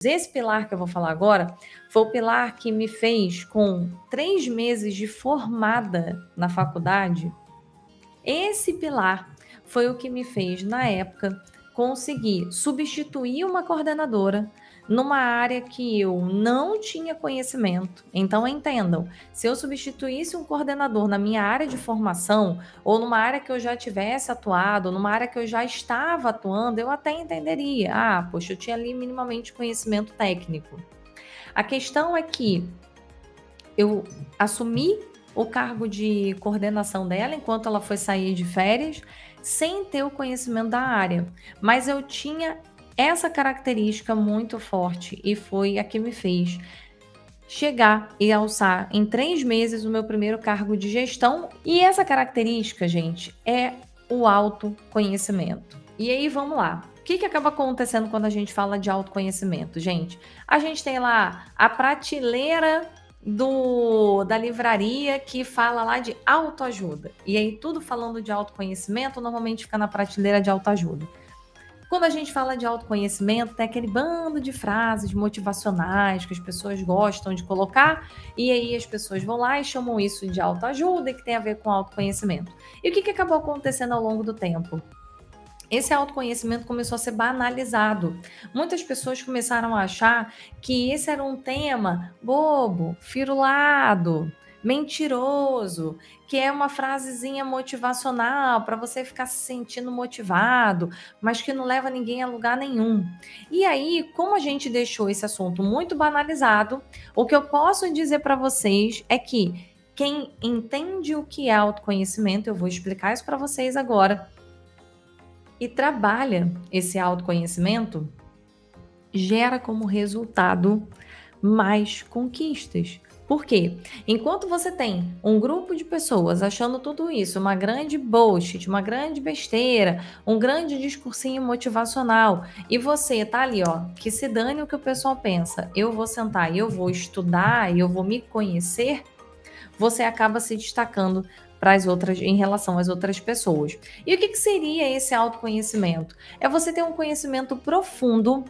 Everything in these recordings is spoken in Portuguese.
Esse pilar que eu vou falar agora foi o pilar que me fez, com 3 meses de formada na faculdade, esse pilar foi o que me fez, na época, conseguir substituir uma coordenadora numa área que eu não tinha conhecimento. Então, entendam, se eu substituísse um coordenador na minha área de formação, ou numa área que eu já tivesse atuado, ou numa área que eu já estava atuando, eu até entenderia. Ah, poxa, eu tinha ali minimamente conhecimento técnico. A questão é que eu assumi o cargo de coordenação dela enquanto ela foi sair de férias, sem ter o conhecimento da área. Mas eu tinha essa característica muito forte e foi a que me fez chegar e alçar em 3 meses o meu primeiro cargo de gestão. E essa característica, gente, é o autoconhecimento. E aí, vamos lá. O que acaba acontecendo quando a gente fala de autoconhecimento, gente? A gente tem lá a prateleira da livraria que fala lá de autoajuda. E aí, tudo falando de autoconhecimento, normalmente fica na prateleira de autoajuda. Quando a gente fala de autoconhecimento, tem aquele bando de frases motivacionais que as pessoas gostam de colocar, e aí as pessoas vão lá e chamam isso de autoajuda, que tem a ver com autoconhecimento. E o que acabou acontecendo ao longo do tempo? Esse autoconhecimento começou a ser banalizado. Muitas pessoas começaram a achar que esse era um tema bobo, firulado, mentiroso, que é uma frasezinha motivacional para você ficar se sentindo motivado, mas que não leva ninguém a lugar nenhum. E aí, como a gente deixou esse assunto muito banalizado, o que eu posso dizer para vocês é que quem entende o que é autoconhecimento, eu vou explicar isso para vocês agora, e trabalha esse autoconhecimento, gera como resultado mais conquistas. Por quê? Enquanto você tem um grupo de pessoas achando tudo isso uma grande bullshit, uma grande besteira, um grande discursinho motivacional, e você tá ali, ó, que se dane o que o pessoal pensa, eu vou sentar e eu vou estudar e eu vou me conhecer, você acaba se destacando para as outras, em relação às outras pessoas. E o que seria esse autoconhecimento? É você ter um conhecimento profundo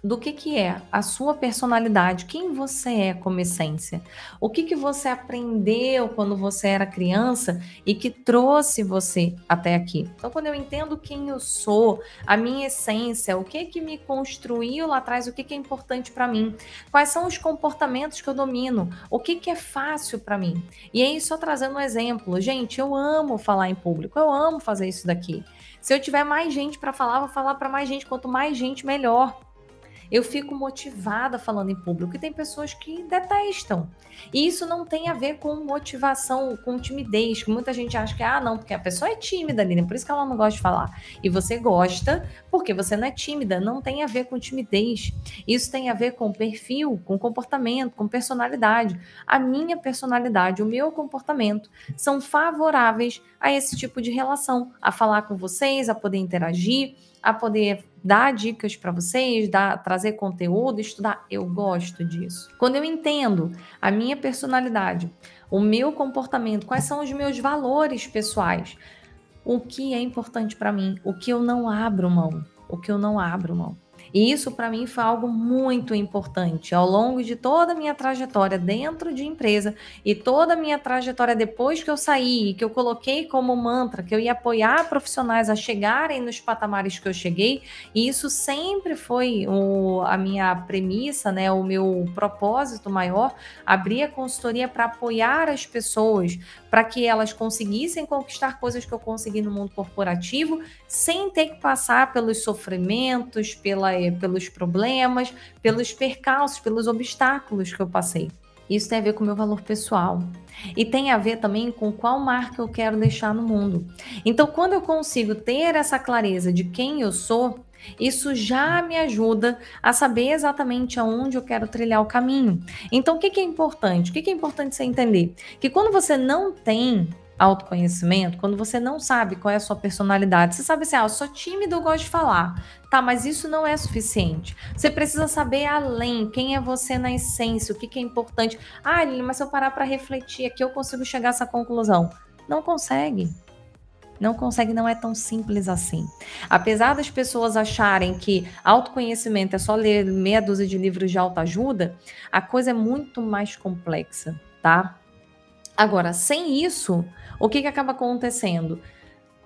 do que é a sua personalidade, quem você é como essência, o que você aprendeu quando você era criança e que trouxe você até aqui. Então, quando eu entendo quem eu sou, a minha essência, o que me construiu lá atrás, o que é importante para mim, quais são os comportamentos que eu domino, o que é fácil para mim. E aí, só trazendo um exemplo, gente, eu amo falar em público, eu amo fazer isso daqui. Se eu tiver mais gente para falar, vou falar para mais gente, quanto mais gente, melhor. Eu fico motivada falando em público e tem pessoas que detestam. E isso não tem a ver com motivação, com timidez, que muita gente acha que, não, porque a pessoa é tímida, Lilian, por isso que ela não gosta de falar. E você gosta porque você não é tímida, não tem a ver com timidez. Isso tem a ver com perfil, com comportamento, com personalidade. A minha personalidade, o meu comportamento são favoráveis a esse tipo de relação, a falar com vocês, a poder interagir, a poder dar dicas para vocês, trazer conteúdo, estudar. Eu gosto disso. Quando eu entendo a minha personalidade, o meu comportamento, quais são os meus valores pessoais, o que é importante para mim, o que eu não abro mão, o que eu não abro mão. E isso para mim foi algo muito importante ao longo de toda a minha trajetória dentro de empresa e toda a minha trajetória depois que eu saí, que eu coloquei como mantra que eu ia apoiar profissionais a chegarem nos patamares que eu cheguei, e isso sempre foi a minha premissa, né, o meu propósito maior, abrir a consultoria para apoiar as pessoas, para que elas conseguissem conquistar coisas que eu consegui no mundo corporativo, sem ter que passar pelos sofrimentos, pelos problemas, pelos percalços, pelos obstáculos que eu passei. Isso tem a ver com o meu valor pessoal. E tem a ver também com qual marca eu quero deixar no mundo. Então, quando eu consigo ter essa clareza de quem eu sou, isso já me ajuda a saber exatamente aonde eu quero trilhar o caminho. Então, o que é importante? O que é importante você entender? Que quando você não tem autoconhecimento, quando você não sabe qual é a sua personalidade, você sabe assim, eu sou tímido, eu gosto de falar. Tá, mas isso não é suficiente. Você precisa saber além, quem é você na essência, o que é importante. Lili, mas se eu parar para refletir aqui, eu consigo chegar a essa conclusão. Não consegue. Não consegue, não é tão simples assim. Apesar das pessoas acharem que autoconhecimento é só ler meia dúzia de livros de autoajuda, a coisa é muito mais complexa, tá? Agora, sem isso, o que acaba acontecendo?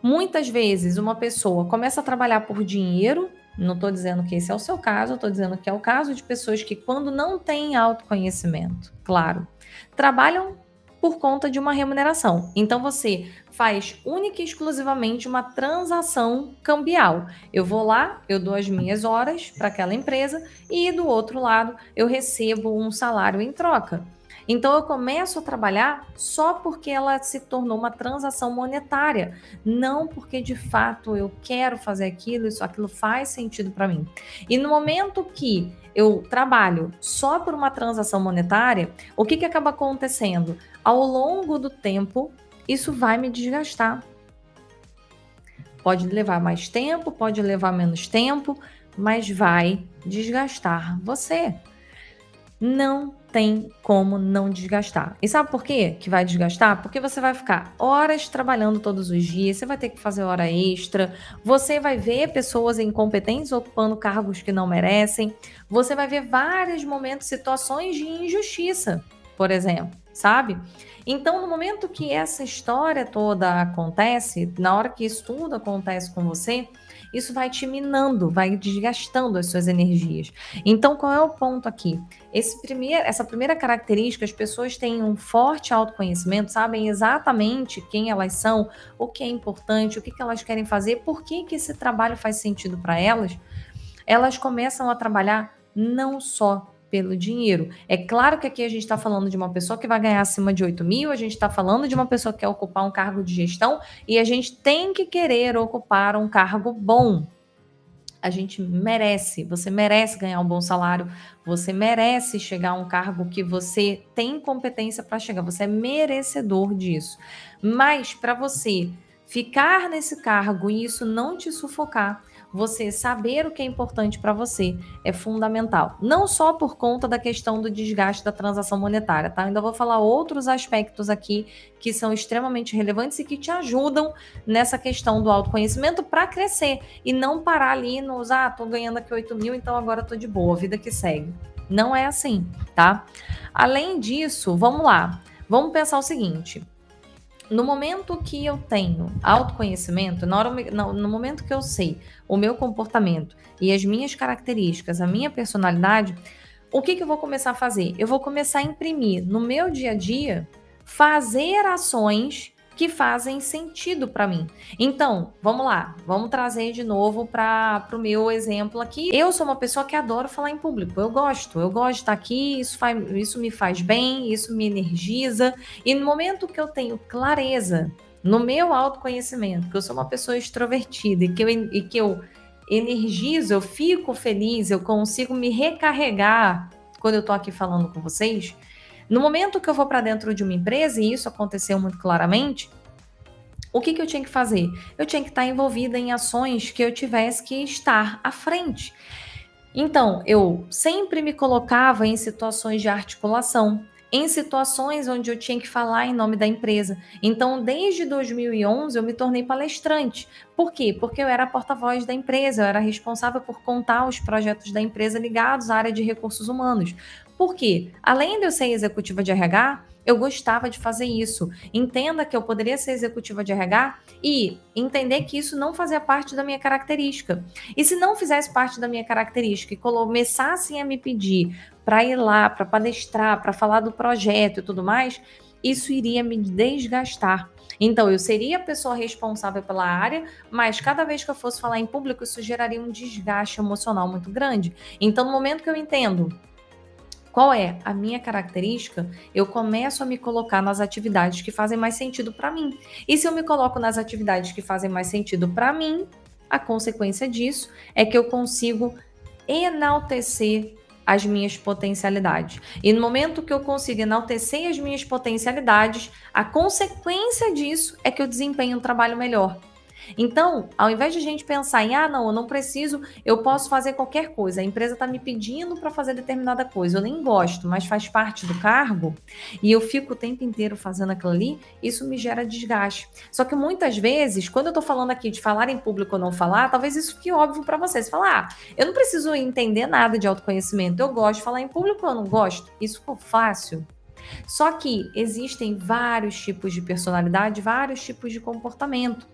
Muitas vezes uma pessoa começa a trabalhar por dinheiro, não estou dizendo que esse é o seu caso, estou dizendo que é o caso de pessoas que, quando não têm autoconhecimento, claro, trabalham por conta de uma remuneração. Então você faz única e exclusivamente uma transação cambial. Eu vou lá, eu dou as minhas horas para aquela empresa e do outro lado eu recebo um salário em troca. Então eu começo a trabalhar só porque ela se tornou uma transação monetária, não porque de fato eu quero fazer aquilo, isso aquilo faz sentido para mim. E no momento que eu trabalho só por uma transação monetária, o que acaba acontecendo? Ao longo do tempo, isso vai me desgastar. Pode levar mais tempo, pode levar menos tempo, mas vai desgastar você. Não tem como não desgastar. E sabe por quê que vai desgastar? Porque você vai ficar horas trabalhando todos os dias, você vai ter que fazer hora extra, você vai ver pessoas incompetentes ocupando cargos que não merecem, você vai ver vários momentos, situações de injustiça, por exemplo, sabe? Então, no momento que essa história toda acontece, na hora que isso tudo acontece com você, isso vai te minando, vai desgastando as suas energias. Então, qual é o ponto aqui? Essa primeira característica, as pessoas têm um forte autoconhecimento, sabem exatamente quem elas são, o que é importante, o que elas querem fazer, por que esse trabalho faz sentido para elas. Elas começam a trabalhar não só pelo dinheiro. É claro que aqui a gente está falando de uma pessoa que vai ganhar acima de 8 mil, a gente está falando de uma pessoa que quer ocupar um cargo de gestão e a gente tem que querer ocupar um cargo bom. A gente merece, você merece ganhar um bom salário, você merece chegar a um cargo que você tem competência para chegar, você é merecedor disso. Mas para você ficar nesse cargo e isso não te sufocar, você saber o que é importante para você é fundamental. Não só por conta da questão do desgaste da transação monetária, tá? Ainda vou falar outros aspectos aqui que são extremamente relevantes e que te ajudam nessa questão do autoconhecimento para crescer e não parar ali nos, tô ganhando aqui 8 mil, então agora tô de boa, vida que segue. Não é assim, tá? Além disso, vamos lá. Vamos pensar o seguinte. No momento que eu tenho autoconhecimento, no momento que eu sei o meu comportamento e as minhas características, a minha personalidade, o que eu vou começar a fazer? Eu vou começar a imprimir no meu dia a dia, fazer ações que fazem sentido para mim. Então, vamos lá, vamos trazer de novo para o meu exemplo aqui. Eu sou uma pessoa que adoro falar em público, eu gosto de estar aqui, isso me faz bem, isso me energiza, e no momento que eu tenho clareza no meu autoconhecimento, que eu sou uma pessoa extrovertida e que eu energizo, eu fico feliz, eu consigo me recarregar quando eu estou aqui falando com vocês. No momento que eu vou para dentro de uma empresa, e isso aconteceu muito claramente, o que eu tinha que fazer? Eu tinha que estar envolvida em ações que eu tivesse que estar à frente. Então, eu sempre me colocava em situações de articulação, em situações onde eu tinha que falar em nome da empresa. Então, desde 2011, eu me tornei palestrante. Por quê? Porque eu era a porta-voz da empresa, eu era responsável por contar os projetos da empresa ligados à área de recursos humanos. Por quê? Além de eu ser executiva de RH, eu gostava de fazer isso. Entenda que eu poderia ser executiva de RH e entender que isso não fazia parte da minha característica. E se não fizesse parte da minha característica e começassem a me pedir para ir lá, para palestrar, para falar do projeto e tudo mais, isso iria me desgastar. Então, eu seria a pessoa responsável pela área, mas cada vez que eu fosse falar em público, isso geraria um desgaste emocional muito grande. Então, no momento que eu entendo qual é a minha característica, eu começo a me colocar nas atividades que fazem mais sentido para mim. E se eu me coloco nas atividades que fazem mais sentido para mim, a consequência disso é que eu consigo enaltecer as minhas potencialidades. E no momento que eu consigo enaltecer as minhas potencialidades, a consequência disso é que eu desempenho um trabalho melhor. Então, ao invés de a gente pensar em, ah, não, eu não preciso, eu posso fazer qualquer coisa, a empresa está me pedindo para fazer determinada coisa, eu nem gosto, mas faz parte do cargo, e eu fico o tempo inteiro fazendo aquilo ali, isso me gera desgaste. Só que muitas vezes, quando eu estou falando aqui de falar em público ou não falar, talvez isso fique óbvio para você. Você fala, ah, eu não preciso entender nada de autoconhecimento, eu gosto de falar em público ou eu não gosto? Isso ficou fácil. Só que existem vários tipos de personalidade, vários tipos de comportamento.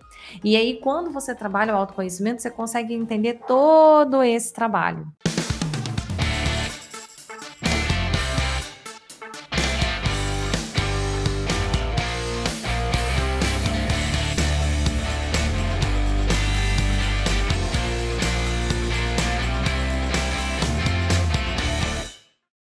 E aí, quando você trabalha o autoconhecimento, você consegue entender todo esse trabalho.